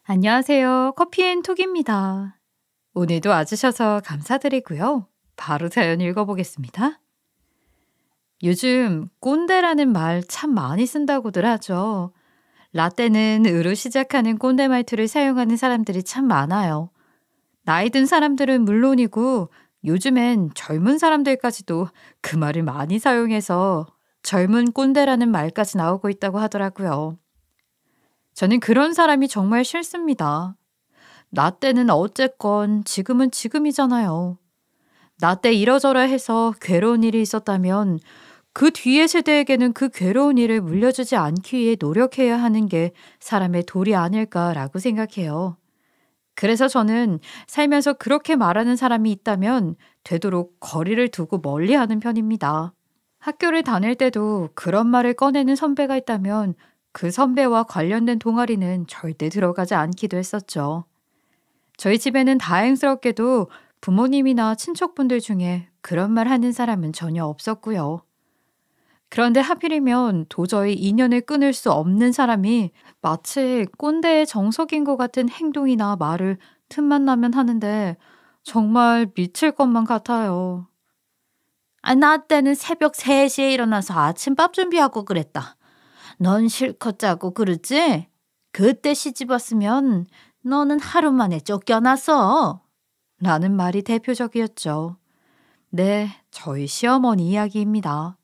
안녕하세요. 커피앤톡입니다. 오늘도 와주셔서 감사드리고요. 바로 사연 읽어보겠습니다. 요즘 꼰대라는 말 참 많이 쓴다고들 하죠. 라떼는 으로 시작하는 꼰대 말투를 사용하는 사람들이 참 많아요. 나이 든 사람들은 물론이고 요즘엔 젊은 사람들까지도 그 말을 많이 사용해서 젊은 꼰대라는 말까지 나오고 있다고 하더라고요. 저는 그런 사람이 정말 싫습니다. 나 때는 어쨌건 지금은 지금이잖아요. 나 때 이러저러 해서 괴로운 일이 있었다면 그 뒤의 세대에게는 그 괴로운 일을 물려주지 않기 위해 노력해야 하는 게 사람의 도리 아닐까라고 생각해요. 그래서 저는 살면서 그렇게 말하는 사람이 있다면 되도록 거리를 두고 멀리 하는 편입니다. 학교를 다닐 때도 그런 말을 꺼내는 선배가 있다면 그 선배와 관련된 동아리는 절대 들어가지 않기도 했었죠. 저희 집에는 다행스럽게도 부모님이나 친척분들 중에 그런 말 하는 사람은 전혀 없었고요. 그런데 하필이면 도저히 인연을 끊을 수 없는 사람이 마치 꼰대의 정석인 것 같은 행동이나 말을 틈만 나면 하는데 정말 미칠 것만 같아요. 아, 나 때는 새벽 3시에 일어나서 아침밥 준비하고 그랬다. 넌 실컷 자고 그러지? 그때 시집 왔으면 너는 하루 만에 쫓겨났어. 라는 말이 대표적이었죠. 네, 저희 시어머니 이야기입니다.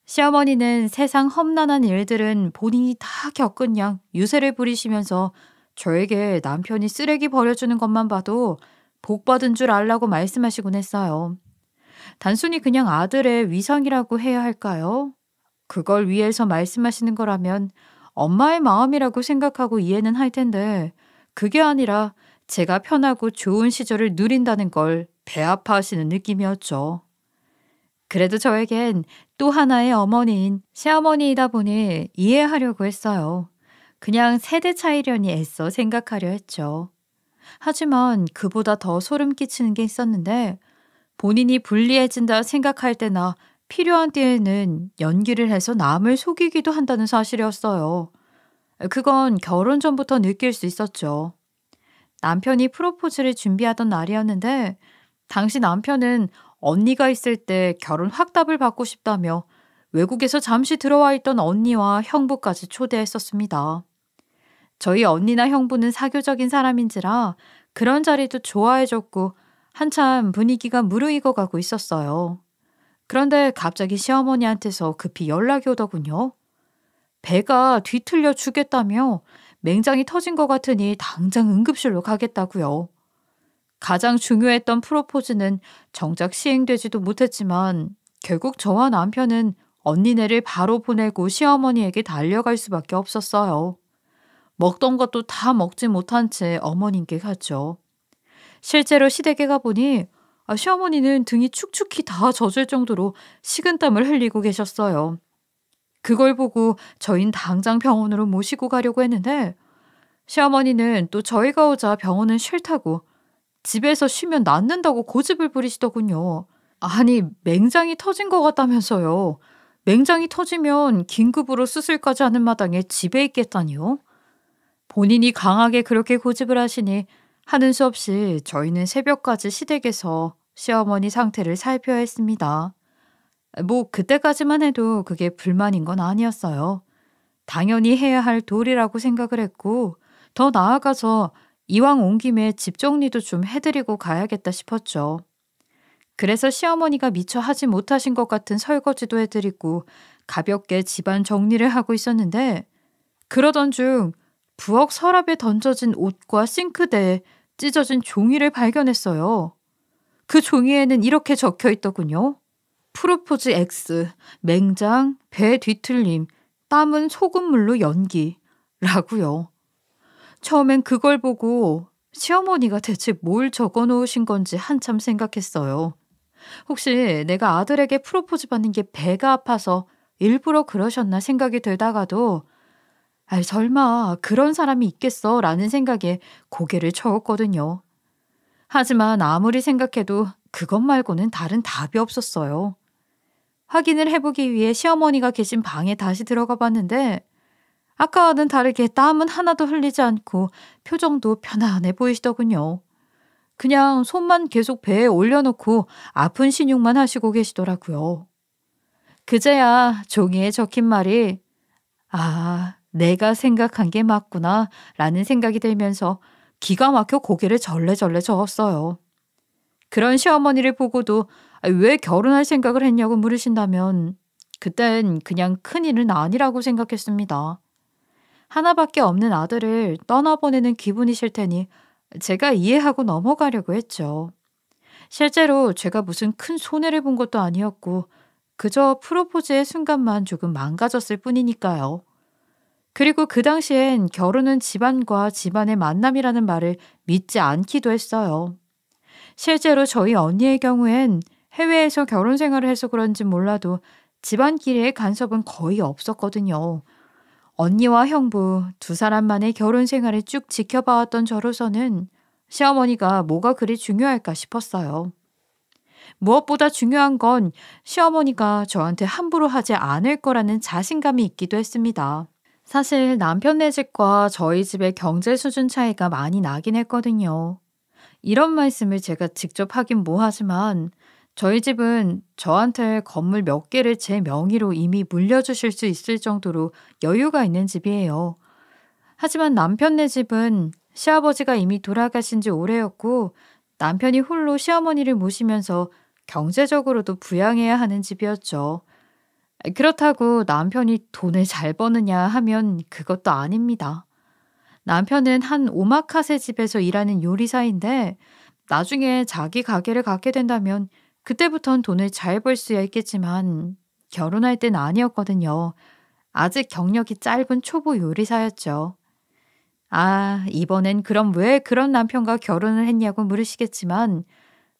시어머니는 세상 험난한 일들은 본인이 다 겪은 양 유세를 부리시면서 저에게 남편이 쓰레기 버려주는 것만 봐도 복 받은 줄 알라고 말씀하시곤 했어요. 단순히 그냥 아들의 위상이라고 해야 할까요? 그걸 위해서 말씀하시는 거라면 엄마의 마음이라고 생각하고 이해는 할 텐데 그게 아니라 제가 편하고 좋은 시절을 누린다는 걸 배아파하시는 느낌이었죠. 그래도 저에겐 또 하나의 어머니인 시어머니이다 보니 이해하려고 했어요. 그냥 세대 차이려니 애써 생각하려 했죠. 하지만 그보다 더 소름 끼치는 게 있었는데 본인이 불리해진다 생각할 때나 필요한 때에는 연기를 해서 남을 속이기도 한다는 사실이었어요. 그건 결혼 전부터 느낄 수 있었죠. 남편이 프로포즈를 준비하던 날이었는데 당시 남편은 언니가 있을 때 결혼 확답을 받고 싶다며 외국에서 잠시 들어와 있던 언니와 형부까지 초대했었습니다. 저희 언니나 형부는 사교적인 사람인지라 그런 자리도 좋아해줬고 한참 분위기가 무르익어 가고 있었어요. 그런데 갑자기 시어머니한테서 급히 연락이 오더군요. 배가 뒤틀려 죽겠다며 맹장이 터진 것 같으니 당장 응급실로 가겠다고요. 가장 중요했던 프로포즈는 정작 시행되지도 못했지만 결국 저와 남편은 언니네를 바로 보내고 시어머니에게 달려갈 수밖에 없었어요. 먹던 것도 다 먹지 못한 채 어머님께 갔죠. 실제로 시댁에 가보니 시어머니는 등이 축축히 다 젖을 정도로 식은땀을 흘리고 계셨어요. 그걸 보고 저흰 당장 병원으로 모시고 가려고 했는데 시어머니는 또 저희가 오자 병원은 싫다고 집에서 쉬면 낫는다고 고집을 부리시더군요. 아니, 맹장이 터진 것 같다면서요. 맹장이 터지면 긴급으로 수술까지 하는 마당에 집에 있겠다니요. 본인이 강하게 그렇게 고집을 하시니 하는 수 없이 저희는 새벽까지 시댁에서 시어머니 상태를 살펴야 했습니다. 뭐 그때까지만 해도 그게 불만인 건 아니었어요. 당연히 해야 할 도리라고 생각을 했고 더 나아가서 이왕 온 김에 집 정리도 좀 해드리고 가야겠다 싶었죠. 그래서 시어머니가 미처 하지 못하신 것 같은 설거지도 해드리고 가볍게 집안 정리를 하고 있었는데 그러던 중 부엌 서랍에 던져진 옷과 싱크대에 찢어진 종이를 발견했어요. 그 종이에는 이렇게 적혀 있더군요. 프로포즈 X, 맹장, 배 뒤틀림, 땀은 소금물로 연기 라고요. 처음엔 그걸 보고 시어머니가 대체 뭘 적어 놓으신 건지 한참 생각했어요. 혹시 내가 아들에게 프로포즈 받는 게 배가 아파서 일부러 그러셨나 생각이 들다가도 설마 그런 사람이 있겠어 라는 생각에 고개를 저었거든요. 하지만 아무리 생각해도 그것 말고는 다른 답이 없었어요. 확인을 해보기 위해 시어머니가 계신 방에 다시 들어가 봤는데 아까와는 다르게 땀은 하나도 흘리지 않고 표정도 편안해 보이시더군요. 그냥 손만 계속 배에 올려놓고 아픈 신용만 하시고 계시더라고요. 그제야 종이에 적힌 말이 아, 내가 생각한 게 맞구나 라는 생각이 들면서 기가 막혀 고개를 절레절레 저었어요. 그런 시어머니를 보고도 왜 결혼할 생각을 했냐고 물으신다면 그땐 그냥 큰일은 아니라고 생각했습니다. 하나밖에 없는 아들을 떠나보내는 기분이 싫다니 제가 이해하고 넘어가려고 했죠. 실제로 제가 무슨 큰 손해를 본 것도 아니었고 그저 프로포즈의 순간만 조금 망가졌을 뿐이니까요. 그리고 그 당시엔 결혼은 집안과 집안의 만남이라는 말을 믿지 않기도 했어요. 실제로 저희 언니의 경우엔 해외에서 결혼 생활을 해서 그런지 몰라도 집안끼리의 간섭은 거의 없었거든요. 언니와 형부 두 사람만의 결혼 생활을 쭉 지켜봐왔던 저로서는 시어머니가 뭐가 그리 중요할까 싶었어요. 무엇보다 중요한 건 시어머니가 저한테 함부로 하지 않을 거라는 자신감이 있기도 했습니다. 사실 남편네 집과 저희 집의 경제 수준 차이가 많이 나긴 했거든요. 이런 말씀을 제가 직접 하긴 뭐하지만 저희 집은 저한테 건물 몇 개를 제 명의로 이미 물려주실 수 있을 정도로 여유가 있는 집이에요. 하지만 남편네 집은 시아버지가 이미 돌아가신 지 오래였고 남편이 홀로 시어머니를 모시면서 경제적으로도 부양해야 하는 집이었죠. 그렇다고 남편이 돈을 잘 버느냐 하면 그것도 아닙니다. 남편은 한 오마카세 집에서 일하는 요리사인데 나중에 자기 가게를 갖게 된다면 그때부턴 돈을 잘 벌 수야 있겠지만 결혼할 땐 아니었거든요. 아직 경력이 짧은 초보 요리사였죠. 아, 이번엔 그럼 왜 그런 남편과 결혼을 했냐고 물으시겠지만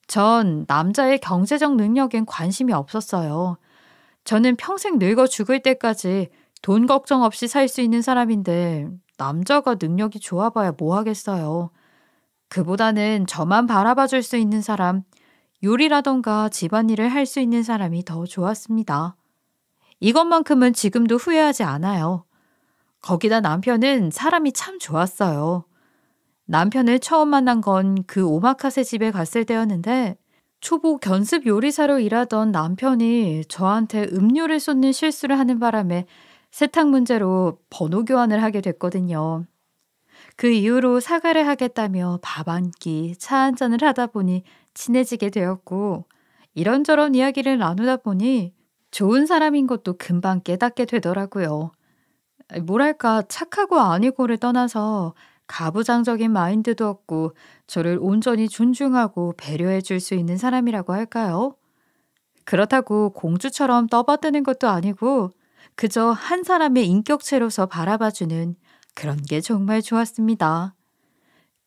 전 남자의 경제적 능력엔 관심이 없었어요. 저는 평생 늙어 죽을 때까지 돈 걱정 없이 살 수 있는 사람인데 남자가 능력이 좋아봐야 뭐 하겠어요. 그보다는 저만 바라봐 줄 수 있는 사람, 요리라던가 집안일을 할 수 있는 사람이 더 좋았습니다. 이것만큼은 지금도 후회하지 않아요. 거기다 남편은 사람이 참 좋았어요. 남편을 처음 만난 건 그 오마카세 집에 갔을 때였는데 초보 견습 요리사로 일하던 남편이 저한테 음료를 쏟는 실수를 하는 바람에 세탁 문제로 번호 교환을 하게 됐거든요. 그 이후로 사과를 하겠다며 밥 한 끼, 차 한 잔을 하다 보니 친해지게 되었고 이런저런 이야기를 나누다 보니 좋은 사람인 것도 금방 깨닫게 되더라고요. 뭐랄까 착하고 아니고를 떠나서 가부장적인 마인드도 없고 저를 온전히 존중하고 배려해 줄 수 있는 사람이라고 할까요? 그렇다고 공주처럼 떠받드는 것도 아니고 그저 한 사람의 인격체로서 바라봐주는 그런 게 정말 좋았습니다.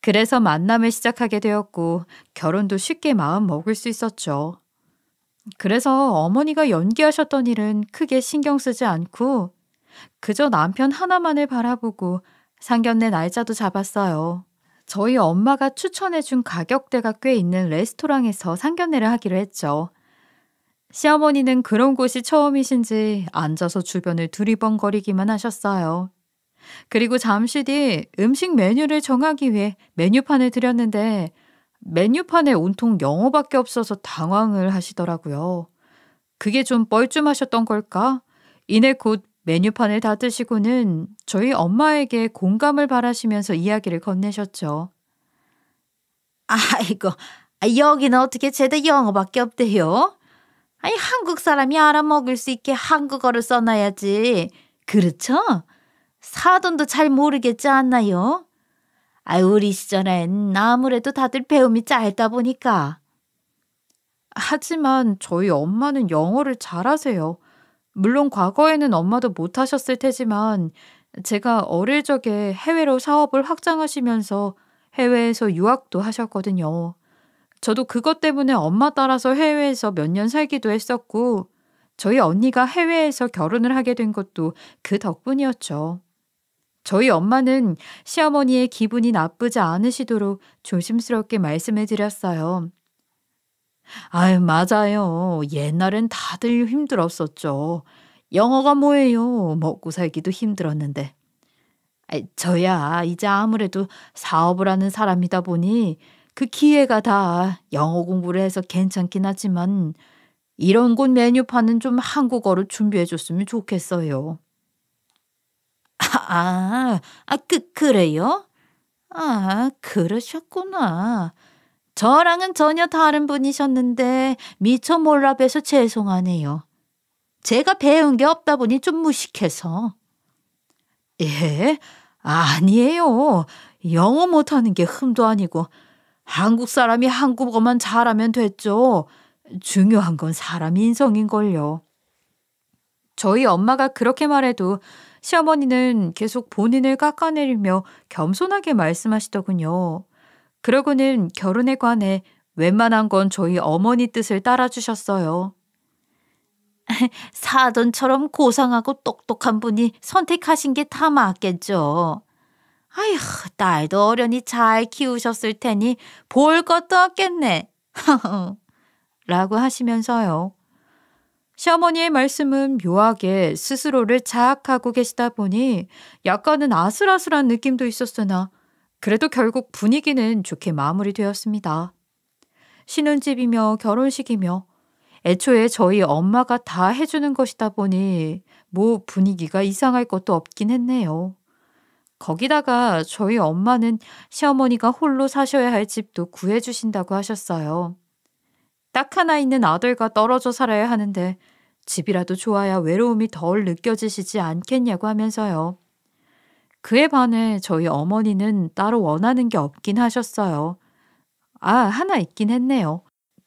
그래서 만남을 시작하게 되었고 결혼도 쉽게 마음 먹을 수 있었죠. 그래서 어머니가 연기하셨던 일은 크게 신경 쓰지 않고 그저 남편 하나만을 바라보고 상견례 날짜도 잡았어요. 저희 엄마가 추천해준 가격대가 꽤 있는 레스토랑에서 상견례를 하기로 했죠. 시어머니는 그런 곳이 처음이신지 앉아서 주변을 두리번거리기만 하셨어요. 그리고 잠시 뒤 음식 메뉴를 정하기 위해 메뉴판을 드렸는데 메뉴판에 온통 영어밖에 없어서 당황을 하시더라고요. 그게 좀 뻘쭘하셨던 걸까? 이내 곧 메뉴판을 다 드시고는 저희 엄마에게 공감을 바라시면서 이야기를 건네셨죠. 아이고, 여기는 어떻게 죄다 영어밖에 없대요? 아니, 한국 사람이 알아먹을 수 있게 한국어를 써놔야지. 그렇죠? 사돈도 잘 모르겠지 않나요? 우리 시절엔 아무래도 다들 배움이 짧다 보니까. 하지만 저희 엄마는 영어를 잘하세요. 물론 과거에는 엄마도 못하셨을 테지만 제가 어릴 적에 해외로 사업을 확장하시면서 해외에서 유학도 하셨거든요. 저도 그것 때문에 엄마 따라서 해외에서 몇 년 살기도 했었고 저희 언니가 해외에서 결혼을 하게 된 것도 그 덕분이었죠. 저희 엄마는 시어머니의 기분이 나쁘지 않으시도록 조심스럽게 말씀을 드렸어요. 아유, 맞아요. 옛날엔 다들 힘들었었죠. 영어가 뭐예요? 먹고 살기도 힘들었는데. 저야 이제 아무래도 사업을 하는 사람이다 보니 그 기회가 다 영어 공부를 해서 괜찮긴 하지만 이런 곳 메뉴판은 좀 한국어로 준비해 줬으면 좋겠어요. 그래요? 그러셨구나. 저랑은 전혀 다른 분이셨는데 미처 몰라 뵈서 죄송하네요. 제가 배운 게 없다 보니 좀 무식해서. 예? 아니에요. 영어 못하는 게 흠도 아니고 한국 사람이 한국어만 잘하면 됐죠. 중요한 건 사람 인성인걸요. 저희 엄마가 그렇게 말해도 시어머니는 계속 본인을 깎아내리며 겸손하게 말씀하시더군요. 그러고는 결혼에 관해 웬만한 건 저희 어머니 뜻을 따라주셨어요. 사돈처럼 고상하고 똑똑한 분이 선택하신 게 다 맞겠죠. 아휴, 딸도 어련히 잘 키우셨을 테니 볼 것도 없겠네. 라고 하시면서요. 시어머니의 말씀은 묘하게 스스로를 자학하고 계시다 보니 약간은 아슬아슬한 느낌도 있었으나 그래도 결국 분위기는 좋게 마무리되었습니다. 신혼집이며 결혼식이며 애초에 저희 엄마가 다 해주는 것이다 보니 뭐 분위기가 이상할 것도 없긴 했네요. 거기다가 저희 엄마는 시어머니가 홀로 사셔야 할 집도 구해주신다고 하셨어요. 딱 하나 있는 아들과 떨어져 살아야 하는데 집이라도 좋아야 외로움이 덜 느껴지시지 않겠냐고 하면서요. 그에 반해 저희 어머니는 따로 원하는 게 없긴 하셨어요. 하나 있긴 했네요.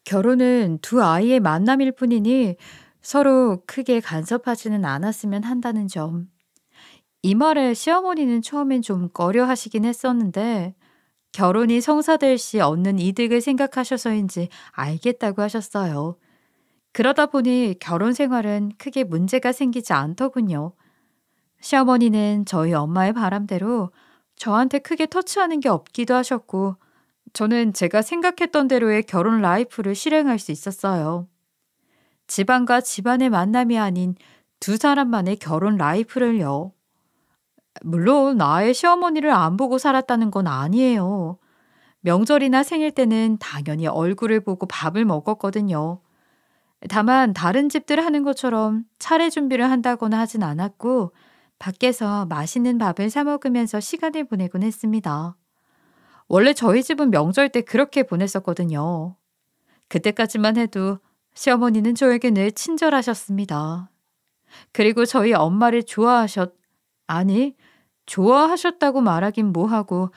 결혼은 두 아이의 만남일 뿐이니 서로 크게 간섭하지는 않았으면 한다는 점. 이 말에 시어머니는 처음엔 좀 꺼려 하시긴 했었는데 결혼이 성사될 시 얻는 이득을 생각하셔서인지 알겠다고 하셨어요. 그러다 보니 결혼 생활은 크게 문제가 생기지 않더군요. 시어머니는 저희 엄마의 바람대로 저한테 크게 터치하는 게 없기도 하셨고 저는 제가 생각했던 대로의 결혼 라이프를 실행할 수 있었어요. 집안과 집안의 만남이 아닌 두 사람만의 결혼 라이프를요. 물론 나의 시어머니를 안 보고 살았다는 건 아니에요. 명절이나 생일 때는 당연히 얼굴을 보고 밥을 먹었거든요. 다만 다른 집들 하는 것처럼 차례 준비를 한다거나 하진 않았고 밖에서 맛있는 밥을 사 먹으면서 시간을 보내곤 했습니다. 원래 저희 집은 명절 때 그렇게 보냈었거든요. 그때까지만 해도 시어머니는 저에게 늘 친절하셨습니다. 그리고 저희 엄마를 좋아하셨다고 말하긴 뭐하고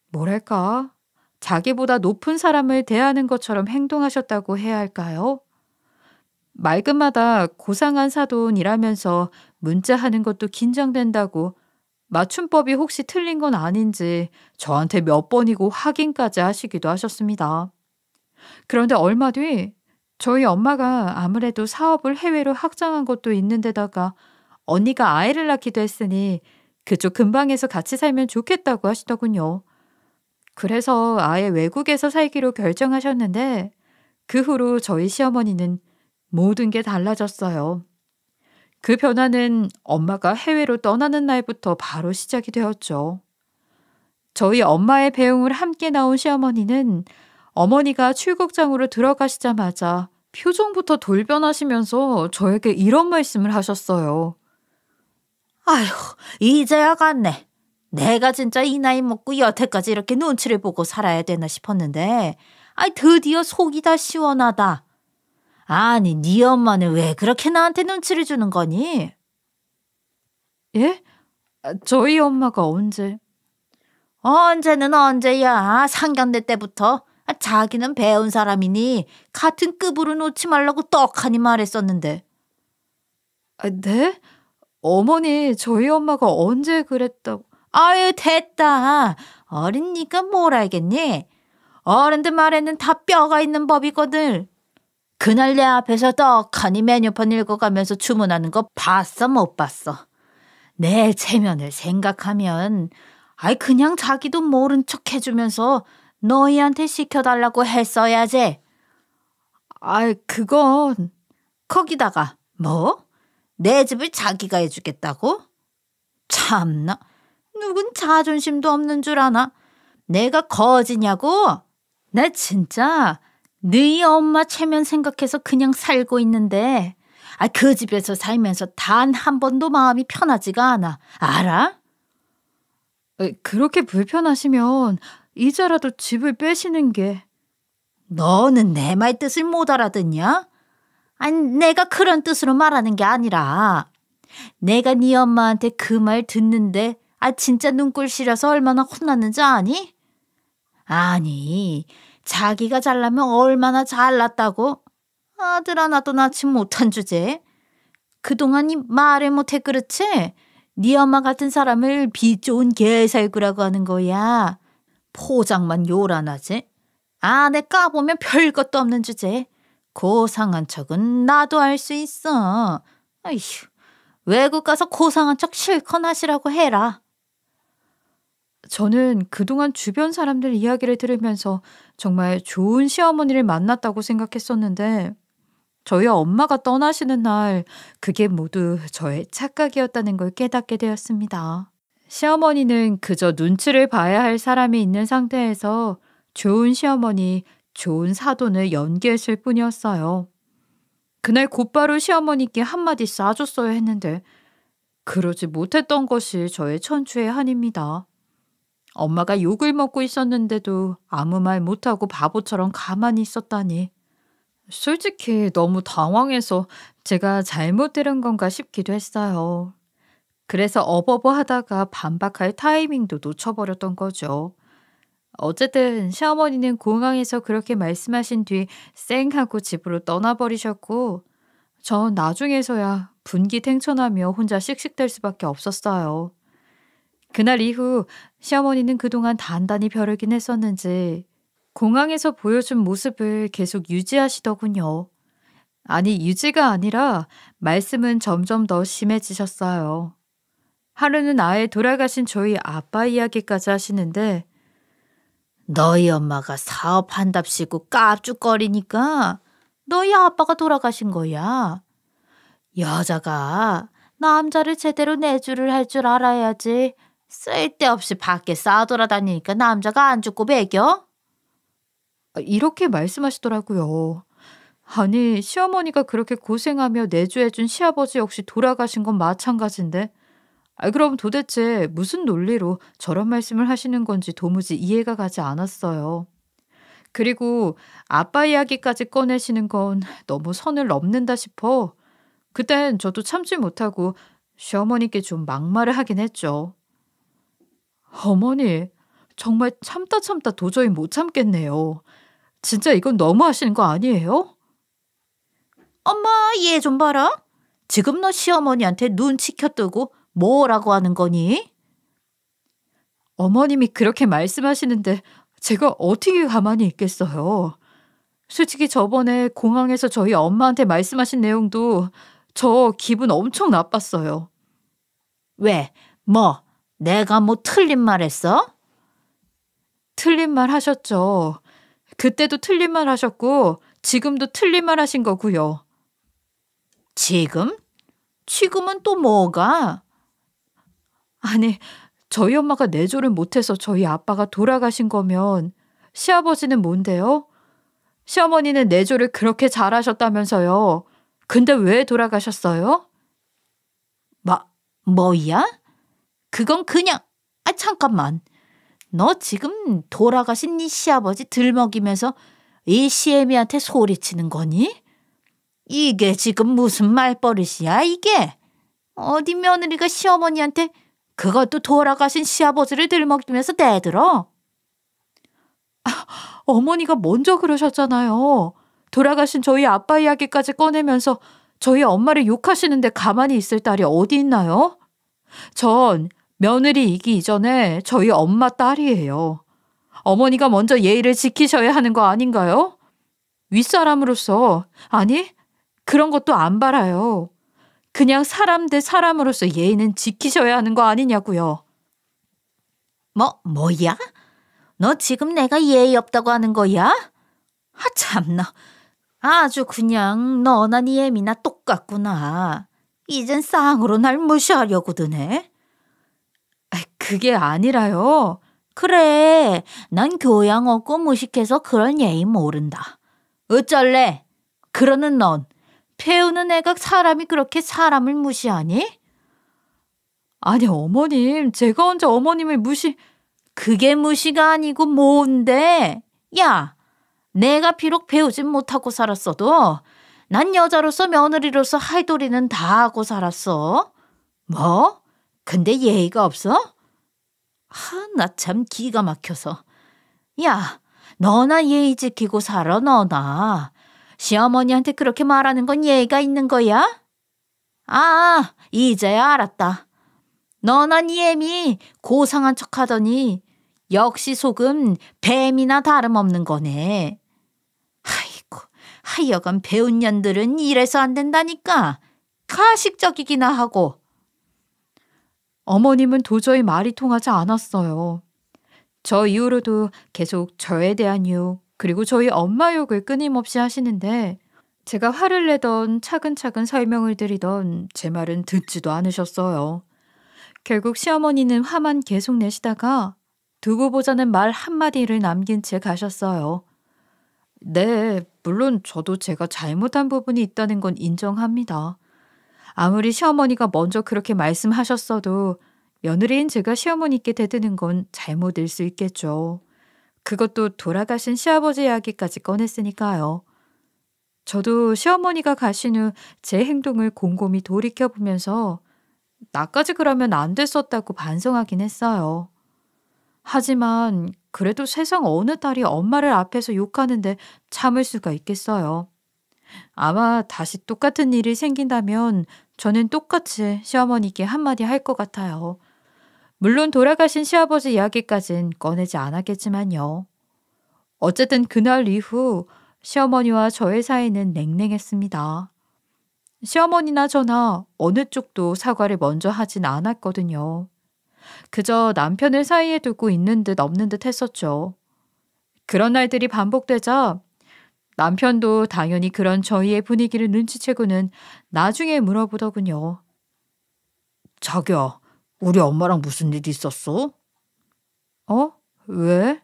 뭐랄까 자기보다 높은 사람을 대하는 것처럼 행동하셨다고 해야 할까요? 말끝마다 고상한 사돈이라면서 문자하는 것도 긴장된다고 맞춤법이 혹시 틀린 건 아닌지 저한테 몇 번이고 확인까지 하시기도 하셨습니다. 그런데 얼마 뒤 저희 엄마가 아무래도 사업을 해외로 확장한 것도 있는데다가 언니가 아이를 낳기도 했으니 그쪽 근방에서 같이 살면 좋겠다고 하시더군요. 그래서 아예 외국에서 살기로 결정하셨는데 그 후로 저희 시어머니는 모든 게 달라졌어요. 그 변화는 엄마가 해외로 떠나는 날부터 바로 시작이 되었죠. 저희 엄마의 배웅을 함께 나온 시어머니는 어머니가 출국장으로 들어가시자마자 표정부터 돌변하시면서 저에게 이런 말씀을 하셨어요. 아휴, 이제야 갔네. 내가 진짜 이 나이 먹고 여태까지 이렇게 눈치를 보고 살아야 되나 싶었는데 드디어 속이 다 시원하다. 아니, 네 엄마는 왜 그렇게 나한테 눈치를 주는 거니? 예? 저희 엄마가 언제? 언제는 언제야. 상견례 때부터. 자기는 배운 사람이니 같은 급으로 놓지 말라고 떡하니 말했었는데. 네? 어머니, 저희 엄마가 언제 그랬다고? 아유, 됐다. 어린이가 뭘 알겠니? 어른들 말에는 다 뼈가 있는 법이거든. 그날 내 앞에서 떡하니 메뉴판 읽어가면서 주문하는 거 봤어, 못 봤어? 내 체면을 생각하면 그냥 자기도 모른 척 해주면서 너희한테 시켜달라고 했어야지. 그건... 거기다가 뭐? 내 집을 자기가 해주겠다고? 참나, 누군 자존심도 없는 줄 아나? 내가 거지냐고? 나 진짜 너희 엄마 체면 생각해서 그냥 살고 있는데 그 집에서 살면서 단 한 번도 마음이 편하지가 않아. 알아? 그렇게 불편하시면 이제라도 집을 빼시는 게. 너는 내 말 뜻을 못 알아듣냐? 아니, 내가 그런 뜻으로 말하는 게 아니라 내가 네 엄마한테 그 말 듣는데 진짜 눈꼴 시려서 얼마나 혼났는지 아니? 아니, 자기가 잘나면 얼마나 잘났다고? 아들 하나도 낳지 못한 주제에 그동안 이 말을 못해 그렇지? 네 엄마 같은 사람을 빚 좋은 개살구라고 하는 거야. 포장만 요란하지? 내 까보면 별것도 없는 주제에 고상한 척은 나도 알 수 있어. 아휴, 외국 가서 고상한 척 실컷 하시라고 해라. 저는 그동안 주변 사람들 이야기를 들으면서 정말 좋은 시어머니를 만났다고 생각했었는데 저희 엄마가 떠나시는 날 그게 모두 저의 착각이었다는 걸 깨닫게 되었습니다. 시어머니는 그저 눈치를 봐야 할 사람이 있는 상태에서 좋은 시어머니, 좋은 사돈을 연기했을 뿐이었어요. 그날 곧바로 시어머니께 한마디 싸줬어야 했는데 그러지 못했던 것이 저의 천추의 한입니다. 엄마가 욕을 먹고 있었는데도 아무 말 못하고 바보처럼 가만히 있었다니. 솔직히 너무 당황해서 제가 잘못 들은 건가 싶기도 했어요. 그래서 어버버 하다가 반박할 타이밍도 놓쳐버렸던 거죠. 어쨌든 시어머니는 공항에서 그렇게 말씀하신 뒤 쌩 하고 집으로 떠나버리셨고 전 나중에서야 분기탱천하며 혼자 씩씩댈 수밖에 없었어요. 그날 이후 시어머니는 그동안 단단히 벼르긴 했었는지 공항에서 보여준 모습을 계속 유지하시더군요. 아니, 유지가 아니라 말씀은 점점 더 심해지셨어요. 하루는 아예 돌아가신 저희 아빠 이야기까지 하시는데 너희 엄마가 사업한답시고 깝죽거리니까 너희 아빠가 돌아가신 거야. 여자가 남자를 제대로 내줄을 할 줄 알아야지. 쓸데없이 밖에 싸돌아다니니까 남자가 안 죽고 배겨? 이렇게 말씀하시더라고요. 아니, 시어머니가 그렇게 고생하며 내조해준 시아버지 역시 돌아가신 건 마찬가지인데 그럼 도대체 무슨 논리로 저런 말씀을 하시는 건지 도무지 이해가 가지 않았어요. 그리고 아빠 이야기까지 꺼내시는 건 너무 선을 넘는다 싶어 그땐 저도 참지 못하고 시어머니께 좀 막말을 하긴 했죠. 어머니, 정말 참다 도저히 못 참겠네요. 진짜 이건 너무 하시는 거 아니에요? 엄마, 얘 좀 봐라. 지금 너 시어머니한테 눈치 켜뜨고 뭐라고 하는 거니? 어머님이 그렇게 말씀하시는데 제가 어떻게 가만히 있겠어요. 솔직히 저번에 공항에서 저희 엄마한테 말씀하신 내용도 저 기분 엄청 나빴어요. 왜? 내가 뭐 틀린 말 했어? 틀린 말 하셨죠. 그때도 틀린 말 하셨고 지금도 틀린 말 하신 거고요. 지금? 지금은 또 뭐가? 아니, 저희 엄마가 내조를 못해서 저희 아빠가 돌아가신 거면 시아버지는 뭔데요? 시어머니는 내조를 그렇게 잘하셨다면서요. 근데 왜 돌아가셨어요? 뭐야? 그건 그냥 잠깐만. 너 지금 돌아가신 네 시아버지 들먹이면서 이 시애미한테 소리치는 거니? 이게 지금 무슨 말버릇이야 이게? 어디 며느리가 시어머니한테 그것도 돌아가신 시아버지를 들먹이면서 대들어? 어머니가 먼저 그러셨잖아요. 돌아가신 저희 아빠 이야기까지 꺼내면서 저희 엄마를 욕하시는데 가만히 있을 딸이 어디 있나요? 전 며느리이기 이전에 저희 엄마 딸이에요. 어머니가 먼저 예의를 지키셔야 하는 거 아닌가요? 윗사람으로서, 아니, 그런 것도 안 바라요. 그냥 사람 대 사람으로서 예의는 지키셔야 하는 거 아니냐고요. 뭐야? 너 지금 내가 예의 없다고 하는 거야? 참나. 아주 그냥 너나 네 애미나 똑같구나. 이젠 쌍으로 날 무시하려고 드네. 그게 아니라요. 그래, 난 교양 없고 무식해서 그런 예의 모른다. 어쩔래? 그러는 넌 배우는 애가 사람이 그렇게 사람을 무시하니? 아니 어머님, 제가 언제 어머님을 그게 무시가 아니고 뭔데? 야, 내가 비록 배우진 못하고 살았어도 난 여자로서 며느리로서 할 도리는 다 하고 살았어. 뭐? 근데 예의가 없어? 나 참 기가 막혀서. 야, 너나 예의 지키고 살아, 너나. 시어머니한테 그렇게 말하는 건 예의가 있는 거야? 아, 이제야 알았다. 너나 네 애미 고상한 척 하더니 역시 속은 뱀이나 다름없는 거네. 아이고, 하여간 배운 년들은 이래서 안 된다니까. 가식적이기나 하고. 어머님은 도저히 말이 통하지 않았어요. 저 이후로도 계속 저에 대한 욕, 그리고 저희 엄마 욕을 끊임없이 하시는데 제가 화를 내던 차근차근 설명을 드리던 제 말은 듣지도 않으셨어요. 결국 시어머니는 화만 계속 내시다가 두고 보자는 말 한마디를 남긴 채 가셨어요. 네, 물론 저도 제가 잘못한 부분이 있다는 건 인정합니다. 아무리 시어머니가 먼저 그렇게 말씀하셨어도 며느리인 제가 시어머니께 대드는 건 잘못일 수 있겠죠. 그것도 돌아가신 시아버지 이야기까지 꺼냈으니까요. 저도 시어머니가 가신 후 제 행동을 곰곰이 돌이켜보면서 나까지 그러면 안 됐었다고 반성하긴 했어요. 하지만 그래도 세상 어느 딸이 엄마를 앞에서 욕하는데 참을 수가 있겠어요. 아마 다시 똑같은 일이 생긴다면 저는 똑같이 시어머니께 한마디 할 것 같아요. 물론 돌아가신 시아버지 이야기까진 꺼내지 않았겠지만요. 어쨌든 그날 이후 시어머니와 저의 사이는 냉랭했습니다. 시어머니나 저나 어느 쪽도 사과를 먼저 하진 않았거든요. 그저 남편을 사이에 두고 있는 듯 없는 듯 했었죠. 그런 날들이 반복되자 남편도 당연히 그런 저희의 분위기를 눈치채고는 나중에 물어보더군요. 자기야, 우리 엄마랑 무슨 일 있었어? 왜?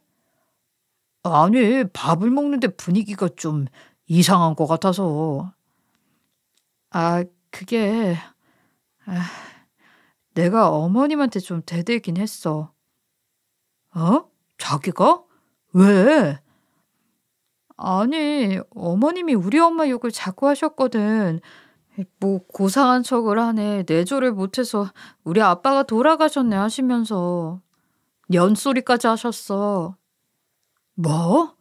아니, 밥을 먹는데 분위기가 좀 이상한 것 같아서. 그게... 내가 어머님한테 좀 대들긴 했어. 자기가? 왜? 아니, 어머님이 우리 엄마 욕을 자꾸 하셨거든. 뭐 고상한 척을 하네. 내조를 못해서 우리 아빠가 돌아가셨네 하시면서 연소리까지 하셨어. 뭐?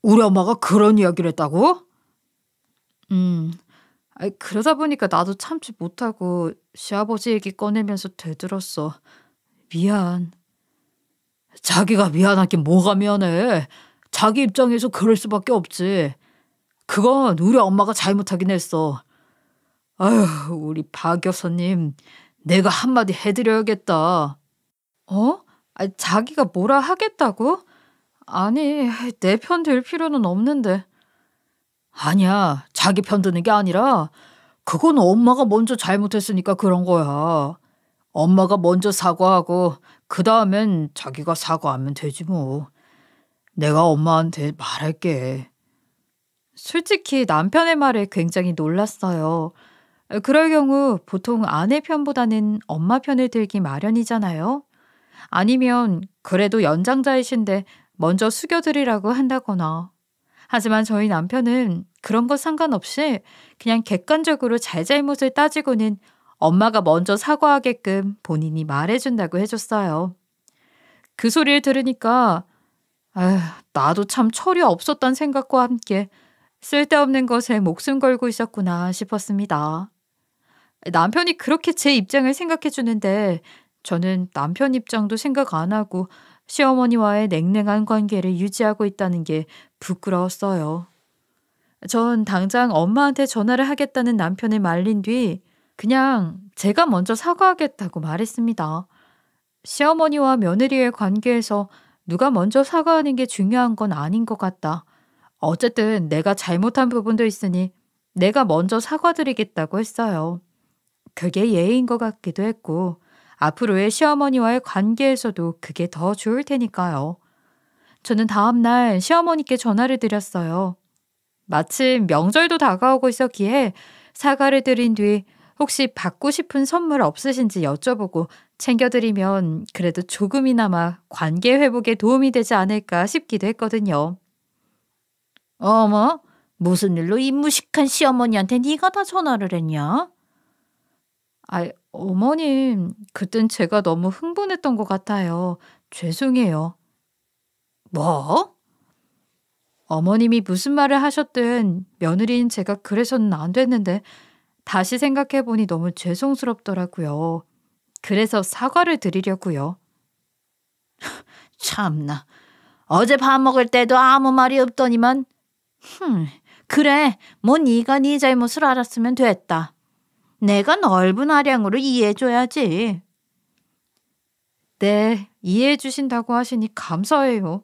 우리 엄마가 그런 이야기를 했다고? 그러다 보니까 나도 참지 못하고 시아버지 얘기 꺼내면서 대들었어. 미안. 자기가 미안한 게 뭐가 미안해. 자기 입장에서 그럴 수밖에 없지. 그건 우리 엄마가 잘못하긴 했어. 아휴, 우리 박 여사님, 내가 한마디 해드려야겠다. 자기가 뭐라 하겠다고? 아니, 내 편 들 필요는 없는데. 아니야, 자기 편 드는 게 아니라 그건 엄마가 먼저 잘못했으니까 그런 거야. 엄마가 먼저 사과하고 그 다음엔 자기가 사과하면 되지 뭐. 내가 엄마한테 말할게. 솔직히 남편의 말에 굉장히 놀랐어요. 그럴 경우 보통 아내 편보다는 엄마 편을 들기 마련이잖아요. 아니면 그래도 연장자이신데 먼저 숙여드리라고 한다거나. 하지만 저희 남편은 그런 거 상관없이 그냥 객관적으로 잘잘못을 따지고는 엄마가 먼저 사과하게끔 본인이 말해준다고 해줬어요. 그 소리를 들으니까 나도 참 철이 없었단 생각과 함께 쓸데없는 것에 목숨 걸고 있었구나 싶었습니다. 남편이 그렇게 제 입장을 생각해 주는데 저는 남편 입장도 생각 안 하고 시어머니와의 냉랭한 관계를 유지하고 있다는 게 부끄러웠어요. 전 당장 엄마한테 전화를 하겠다는 남편을 말린 뒤 그냥 제가 먼저 사과하겠다고 말했습니다. 시어머니와 며느리의 관계에서 누가 먼저 사과하는 게 중요한 건 아닌 것 같다. 어쨌든 내가 잘못한 부분도 있으니 내가 먼저 사과드리겠다고 했어요. 그게 예의인 것 같기도 했고 앞으로의 시어머니와의 관계에서도 그게 더 좋을 테니까요. 저는 다음날 시어머니께 전화를 드렸어요. 마침 명절도 다가오고 있었기에 사과를 드린 뒤 혹시 받고 싶은 선물 없으신지 여쭤보고 챙겨드리면 그래도 조금이나마 관계 회복에 도움이 되지 않을까 싶기도 했거든요. 어머, 무슨 일로 이 무식한 시어머니한테 네가 다 전화를 했냐? 어머님, 그땐 제가 너무 흥분했던 것 같아요. 죄송해요. 뭐? 어머님이 무슨 말을 하셨든 며느리인 제가 그래서는 안 됐는데 다시 생각해보니 너무 죄송스럽더라고요. 그래서 사과를 드리려고요. 참나. 어제 밥 먹을 때도 아무 말이 없더니만. 그래, 뭐 네가 네 잘못을 알았으면 됐다. 내가 넓은 아량으로 이해해줘야지. 네, 이해해 주신다고 하시니 감사해요.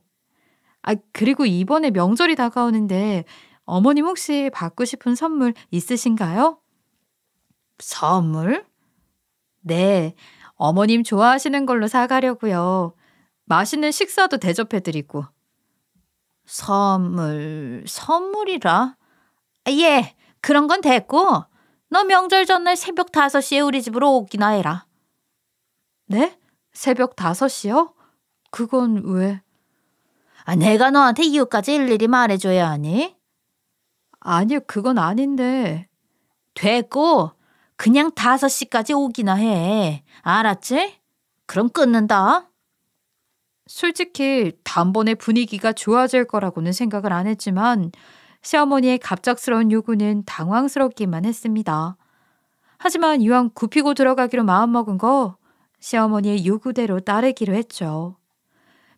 그리고 이번에 명절이 다가오는데 어머님 혹시 받고 싶은 선물 있으신가요? 선물? 네, 어머님 좋아하시는 걸로 사가려고요. 맛있는 식사도 대접해드리고. 선물이라? 예, 그런 건 됐고 너 명절 전날 새벽 5시에 우리 집으로 오기나 해라. 네? 새벽 5시요? 그건 왜? 내가 너한테 이유까지 일일이 말해줘야 하니? 아니요, 그건 아닌데. 됐고 그냥 5시까지 오기나 해. 알았지? 그럼 끊는다. 솔직히 단번에 분위기가 좋아질 거라고는 생각을 안 했지만 시어머니의 갑작스러운 요구는 당황스럽기만 했습니다. 하지만 이왕 굽히고 들어가기로 마음먹은 거 시어머니의 요구대로 따르기로 했죠.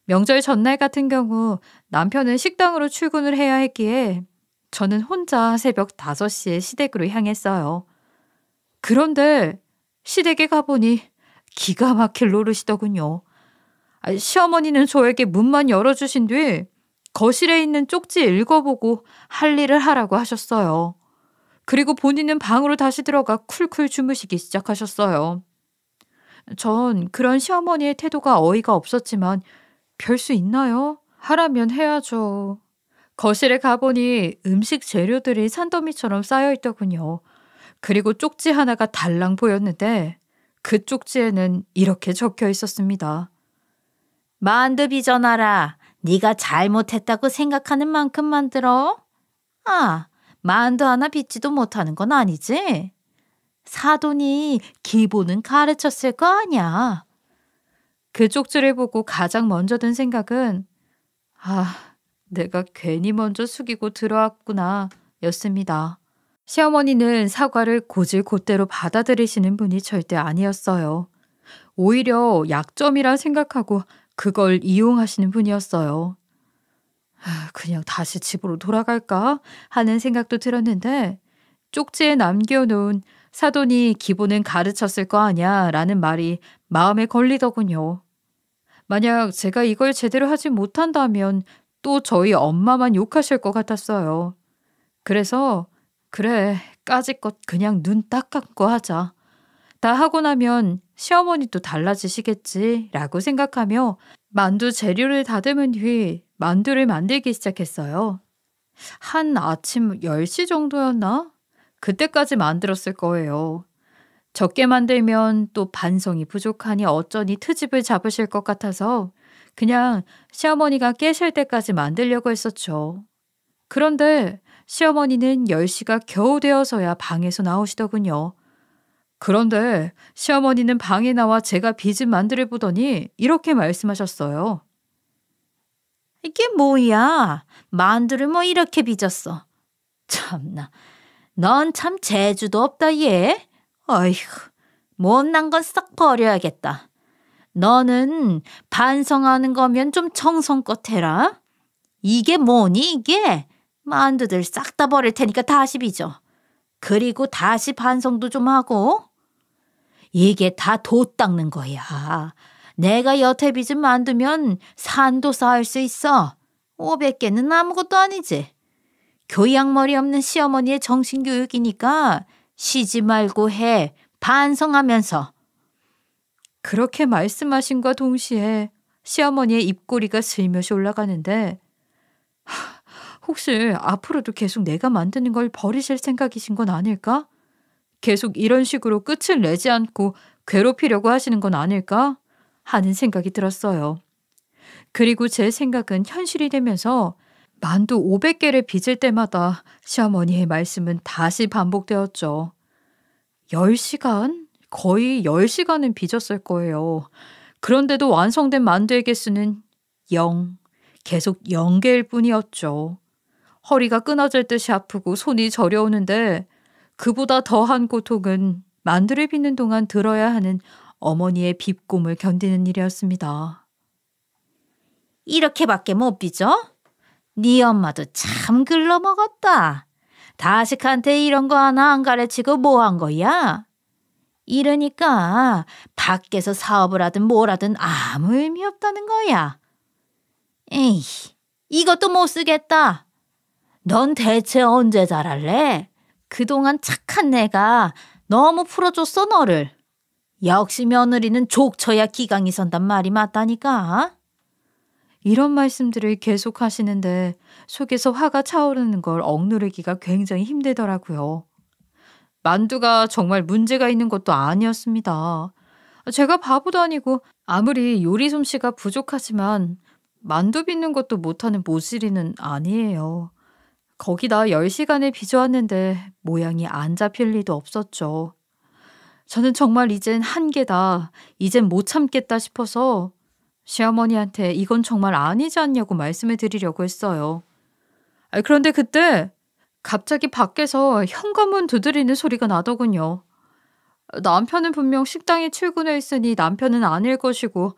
명절 전날 같은 경우 남편은 식당으로 출근을 해야 했기에 저는 혼자 새벽 5시에 시댁으로 향했어요. 그런데 시댁에 가보니 기가 막힐 노릇이더군요. 시어머니는 저에게 문만 열어주신 뒤 거실에 있는 쪽지 읽어보고 할 일을 하라고 하셨어요. 그리고 본인은 방으로 다시 들어가 쿨쿨 주무시기 시작하셨어요. 전 그런 시어머니의 태도가 어이가 없었지만 별 수 있나요? 하라면 해야죠. 거실에 가보니 음식 재료들이 산더미처럼 쌓여있더군요. 그리고 쪽지 하나가 달랑 보였는데 그 쪽지에는 이렇게 적혀 있었습니다. 만두 빚어놔라. 네가 잘못했다고 생각하는 만큼 만들어. 만두 하나 빚지도 못하는 건 아니지? 사돈이 기본은 가르쳤을 거 아니야. 그 쪽지를 보고 가장 먼저 든 생각은 내가 괜히 먼저 숙이고 들어왔구나 였습니다. 시어머니는 사과를 곧대로 받아들이시는 분이 절대 아니었어요. 오히려 약점이라 생각하고 그걸 이용하시는 분이었어요. 그냥 다시 집으로 돌아갈까 하는 생각도 들었는데 쪽지에 남겨놓은 사돈이 기본은 가르쳤을 거 아냐 라는 말이 마음에 걸리더군요. 만약 제가 이걸 제대로 하지 못한다면 또 저희 엄마만 욕하실 것 같았어요. 그래서 그래, 까짓것 그냥 눈 딱 감고 하자. 다 하고 나면 시어머니도 달라지시겠지 라고 생각하며 만두 재료를 다듬은 뒤 만두를 만들기 시작했어요. 한 아침 10시 정도였나? 그때까지 만들었을 거예요. 적게 만들면 또 반성이 부족하니 어쩌니 트집을 잡으실 것 같아서 그냥 시어머니가 깨실 때까지 만들려고 했었죠. 그런데 시어머니는 10시가 겨우 되어서야 방에서 나오시더군요. 그런데 시어머니는 방에 나와 제가 빚은 만두를 보더니 이렇게 말씀하셨어요. 이게 뭐야? 만두를 뭐 이렇게 빚었어. 참나. 넌 참 재주도 없다 얘. 어휴. 못난 건 싹 버려야겠다. 너는 반성하는 거면 좀 정성껏 해라. 이게 뭐니 이게? 만두들 싹 다 버릴 테니까 다시 빚어. 그리고 다시 반성도 좀 하고. 이게 다 도 닦는 거야. 내가 여태 빚은 만두면 산도 쌓을 수 있어. 500개는 아무것도 아니지. 교양머리 없는 시어머니의 정신교육이니까 쉬지 말고 해. 반성하면서. 그렇게 말씀하신과 동시에 시어머니의 입꼬리가 슬며시 올라가는데 혹시 앞으로도 계속 내가 만드는 걸 버리실 생각이신 건 아닐까? 계속 이런 식으로 끝을 내지 않고 괴롭히려고 하시는 건 아닐까? 하는 생각이 들었어요. 그리고 제 생각은 현실이 되면서 만두 500개를 빚을 때마다 시어머니의 말씀은 다시 반복되었죠. 10시간? 거의 10시간은 빚었을 거예요. 그런데도 완성된 만두의 개수는 0. 계속 0개일 뿐이었죠. 허리가 끊어질 듯이 아프고 손이 저려오는데 그보다 더한 고통은 만두를 빚는 동안 들어야 하는 어머니의 빚꿈을 견디는 일이었습니다. 이렇게밖에 못 빚어? 네 엄마도 참 글러먹었다. 다식한테 이런 거 하나 안 가르치고 뭐 한 거야? 이러니까 밖에서 사업을 하든 뭘 하든 아무 의미 없다는 거야. 에이, 이것도 못 쓰겠다. 넌 대체 언제 잘할래? 그동안 착한 내가 너무 풀어줬어 너를. 역시 며느리는 족쳐야 기강이 선단 말이 맞다니까. 이런 말씀들을 계속 하시는데 속에서 화가 차오르는 걸 억누르기가 굉장히 힘들더라고요. 만두가 정말 문제가 있는 것도 아니었습니다. 제가 바보도 아니고 아무리 요리 솜씨가 부족하지만 만두 빚는 것도 못하는 모시리는 아니에요. 거기다 10시간을 빚어왔는데 모양이 안 잡힐 리도 없었죠. 저는 정말 이젠 한계다. 이젠 못 참겠다 싶어서 시어머니한테 이건 정말 아니지 않냐고 말씀을 드리려고 했어요. 그런데 그때 갑자기 밖에서 현관문 두드리는 소리가 나더군요. 남편은 분명 식당에 출근해 있으니 남편은 아닐 것이고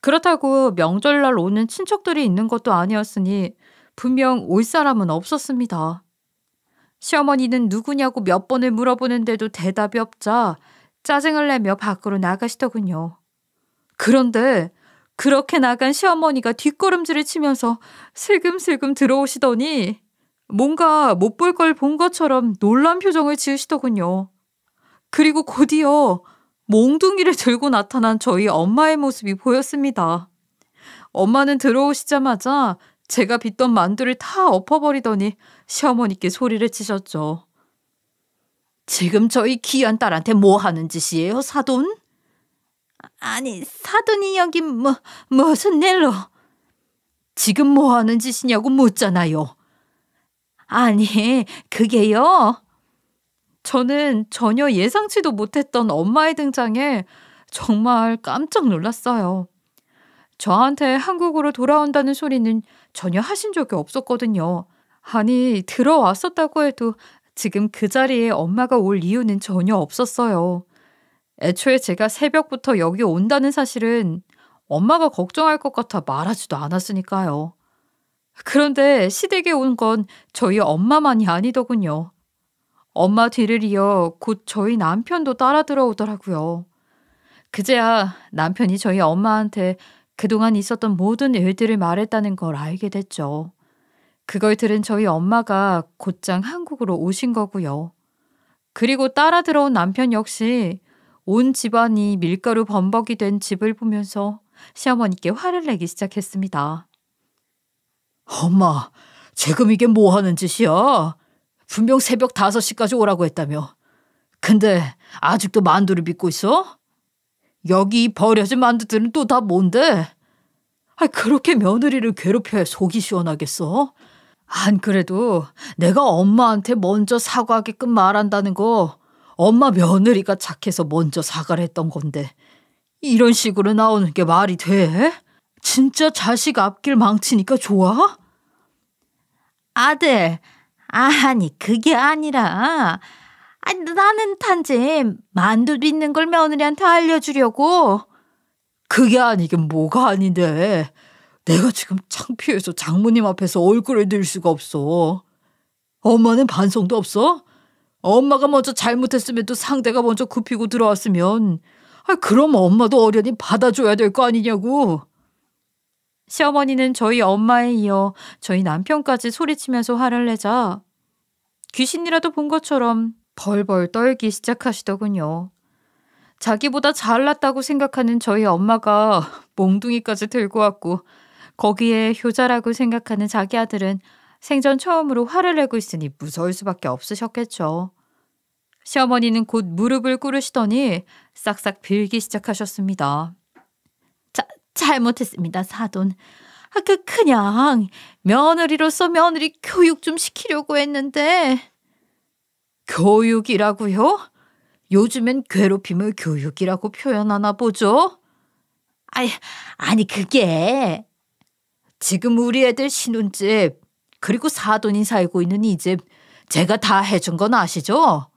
그렇다고 명절날 오는 친척들이 있는 것도 아니었으니 분명 올 사람은 없었습니다. 시어머니는 누구냐고 몇 번을 물어보는데도 대답이 없자 짜증을 내며 밖으로 나가시더군요. 그런데 그렇게 나간 시어머니가 뒷걸음질을 치면서 슬금슬금 들어오시더니 뭔가 못 볼 걸 본 것처럼 놀란 표정을 지으시더군요. 그리고 곧이어 몽둥이를 들고 나타난 저희 엄마의 모습이 보였습니다. 엄마는 들어오시자마자 제가 빚던 만두를 다 엎어버리더니 시어머니께 소리를 치셨죠. 지금 저희 귀한 딸한테 뭐 하는 짓이에요, 사돈? 아니, 사돈이 여기 무슨 일로? 지금 뭐 하는 짓이냐고 묻잖아요. 아니, 그게요. 저는 전혀 예상치도 못했던 엄마의 등장에 정말 깜짝 놀랐어요. 저한테 한국으로 돌아온다는 소리는 전혀 하신 적이 없었거든요. 아니, 들어왔었다고 해도 지금 그 자리에 엄마가 올 이유는 전혀 없었어요. 애초에 제가 새벽부터 여기 온다는 사실은 엄마가 걱정할 것 같아 말하지도 않았으니까요. 그런데 시댁에 온 건 저희 엄마만이 아니더군요. 엄마 뒤를 이어 곧 저희 남편도 따라 들어오더라고요. 그제야 남편이 저희 엄마한테 그동안 있었던 모든 일들을 말했다는 걸 알게 됐죠. 그걸 들은 저희 엄마가 곧장 한국으로 오신 거고요. 그리고 따라 들어온 남편 역시 온 집안이 밀가루 범벅이 된 집을 보면서 시어머니께 화를 내기 시작했습니다. 엄마, 지금 이게 뭐 하는 짓이야? 분명 새벽 5시까지 오라고 했다며. 근데 아직도 만두를 빚고 있어? 여기 버려진 만두들은 또 다 뭔데? 그렇게 며느리를 괴롭혀야 속이 시원하겠어? 안 그래도 내가 엄마한테 먼저 사과하게끔 말한다는 거 엄마 며느리가 착해서 먼저 사과를 했던 건데 이런 식으로 나오는 게 말이 돼? 진짜 자식 앞길 망치니까 좋아? 아들, 아니 그게 아니라 나는 단지 만두 빚는 걸 며느리한테 알려주려고. 그게 아니긴 뭐가 아닌데 내가 지금 창피해서 장모님 앞에서 얼굴을 들 수가 없어. 엄마는 반성도 없어? 엄마가 먼저 잘못했으면 또 상대가 먼저 굽히고 들어왔으면 그럼 엄마도 어련히 받아줘야 될 거 아니냐고. 시어머니는 저희 엄마에 이어 저희 남편까지 소리치면서 화를 내자 귀신이라도 본 것처럼 벌벌 떨기 시작하시더군요. 자기보다 잘났다고 생각하는 저희 엄마가 몽둥이까지 들고 왔고 거기에 효자라고 생각하는 자기 아들은 생전 처음으로 화를 내고 있으니 무서울 수밖에 없으셨겠죠. 시어머니는 곧 무릎을 꿇으시더니 싹싹 빌기 시작하셨습니다. 잘못했습니다, 사돈. 그냥 며느리로서 며느리 교육 좀 시키려고 했는데. 교육이라고요? 요즘엔 괴롭힘을 교육이라고 표현하나 보죠? 아니 그게 지금 우리 애들 신혼집 그리고 사돈이 살고 있는 이 집 제가 다 해준 건 아시죠?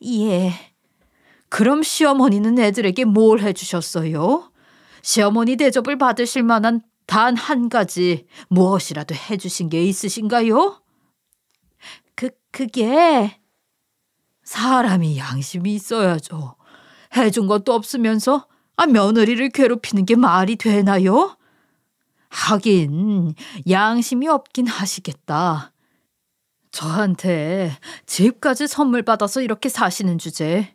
예. 그럼 시어머니는 애들에게 뭘 해주셨어요? 시어머니 대접을 받으실 만한 단 한 가지 무엇이라도 해주신 게 있으신가요? 그게 사람이 양심이 있어야죠. 해준 것도 없으면서 며느리를 괴롭히는 게 말이 되나요? 하긴 양심이 없긴 하시겠다. 저한테 집까지 선물 받아서 이렇게 사시는 주제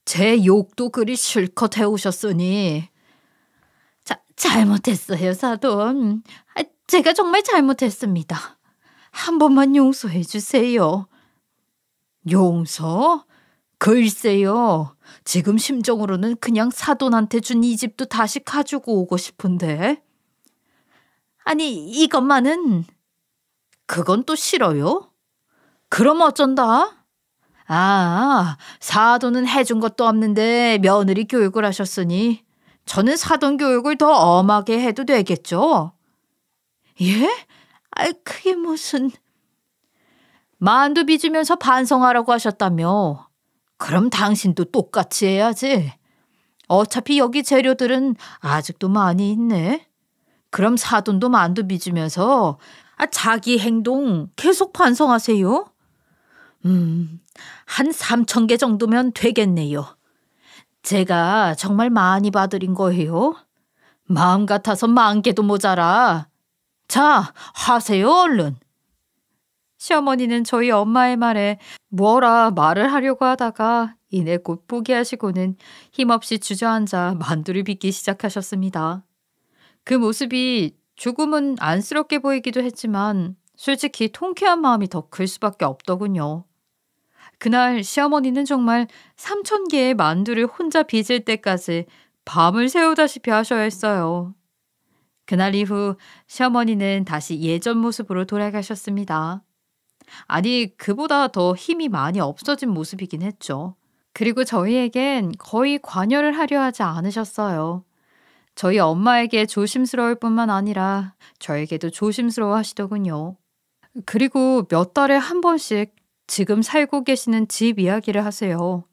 제 욕도 그리 실컷 해오셨으니. 잘못했어요, 사돈. 제가 정말 잘못했습니다. 한 번만 용서해 주세요. 용서? 글쎄요. 지금 심정으로는 그냥 사돈한테 준 이 집도 다시 가지고 오고 싶은데. 이것만은. 그건 또 싫어요? 그럼 어쩐다? 사돈은 해준 것도 없는데 며느리 교육을 하셨으니 저는 사돈 교육을 더 엄하게 해도 되겠죠? 예? 그게 무슨... 만두 빚으면서 반성하라고 하셨다며. 그럼 당신도 똑같이 해야지. 어차피 여기 재료들은 아직도 많이 있네. 그럼 사돈도 만두 빚으면서 자기 행동 계속 반성하세요. 한 3,000개 정도면 되겠네요. 제가 정말 많이 봐드린 거예요. 마음 같아서 10,000개도 모자라. 자, 하세요 얼른. 시어머니는 저희 엄마의 말에 뭐라 말을 하려고 하다가 이내 곧 포기하시고는 힘없이 주저앉아 만두를 빚기 시작하셨습니다. 그 모습이 조금은 안쓰럽게 보이기도 했지만 솔직히 통쾌한 마음이 더 클 수밖에 없더군요. 그날 시어머니는 정말 3,000개의 만두를 혼자 빚을 때까지 밤을 새우다시피 하셔야 했어요. 그날 이후 시어머니는 다시 예전 모습으로 돌아가셨습니다. 그보다 더 힘이 많이 없어진 모습이긴 했죠. 그리고 저희에겐 거의 관여를 하려 하지 않으셨어요. 저희 엄마에게 조심스러울 뿐만 아니라 저에게도 조심스러워 하시더군요. 그리고 몇 달에 한 번씩 지금 살고 계시는 집 이야기를 하세요.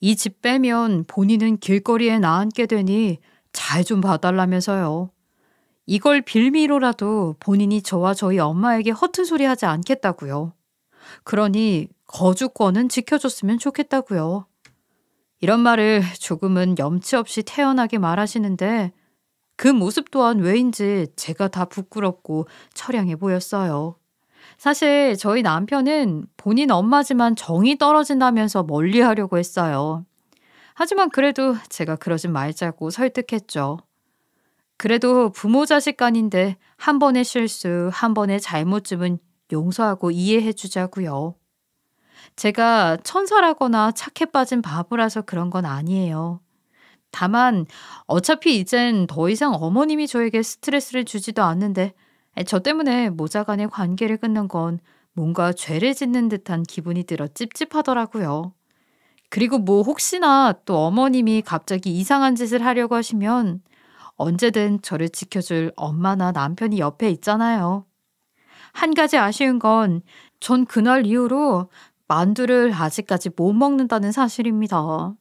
이 집 빼면 본인은 길거리에 나앉게 되니 잘 좀 봐달라면서요. 이걸 빌미로라도 본인이 저와 저희 엄마에게 허튼 소리 하지 않겠다고요. 그러니 거주권은 지켜줬으면 좋겠다고요. 이런 말을 조금은 염치 없이 태연하게 말하시는데 그 모습 또한 왜인지 제가 다 부끄럽고 처량해 보였어요. 사실 저희 남편은 본인 엄마지만 정이 떨어진다면서 멀리하려고 했어요. 하지만 그래도 제가 그러진 말자고 설득했죠. 그래도 부모 자식 간인데 한 번의 실수, 한 번의 잘못쯤은 용서하고 이해해 주자고요. 제가 천사라거나 착해 빠진 바보라서 그런 건 아니에요. 다만 어차피 이젠 더 이상 어머님이 저에게 스트레스를 주지도 않는데 저 때문에 모자 간의 관계를 끊는 건 뭔가 죄를 짓는 듯한 기분이 들어 찝찝하더라고요. 그리고 혹시나 또 어머님이 갑자기 이상한 짓을 하려고 하시면 언제든 저를 지켜줄 엄마나 남편이 옆에 있잖아요. 한 가지 아쉬운 건 전 그날 이후로 만두를 아직까지 못 먹는다는 사실입니다.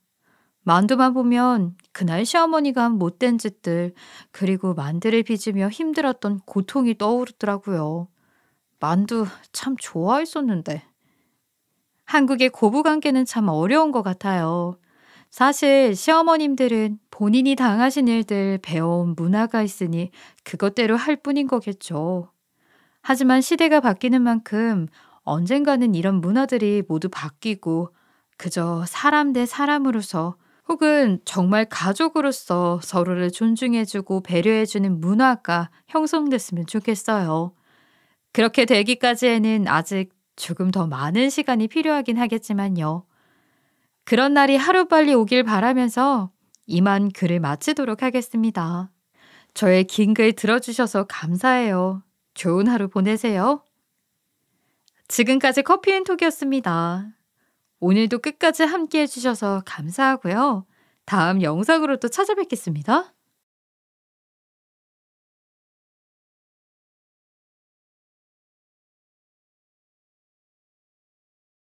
만두만 보면 그날 시어머니가 한 못된 짓들 그리고 만두를 빚으며 힘들었던 고통이 떠오르더라고요. 만두 참 좋아했었는데. 한국의 고부관계는 참 어려운 것 같아요. 사실 시어머님들은 본인이 당하신 일들 배워온 문화가 있으니 그것대로 할 뿐인 거겠죠. 하지만 시대가 바뀌는 만큼 언젠가는 이런 문화들이 모두 바뀌고 그저 사람 대 사람으로서 혹은 정말 가족으로서 서로를 존중해주고 배려해주는 문화가 형성됐으면 좋겠어요. 그렇게 되기까지에는 아직 조금 더 많은 시간이 필요하긴 하겠지만요. 그런 날이 하루빨리 오길 바라면서 이만 글을 마치도록 하겠습니다. 저의 긴 글 들어주셔서 감사해요. 좋은 하루 보내세요. 지금까지 커피앤톡이었습니다. 오늘도 끝까지 함께 해주셔서 감사하고요. 다음 영상으로 또 찾아뵙겠습니다.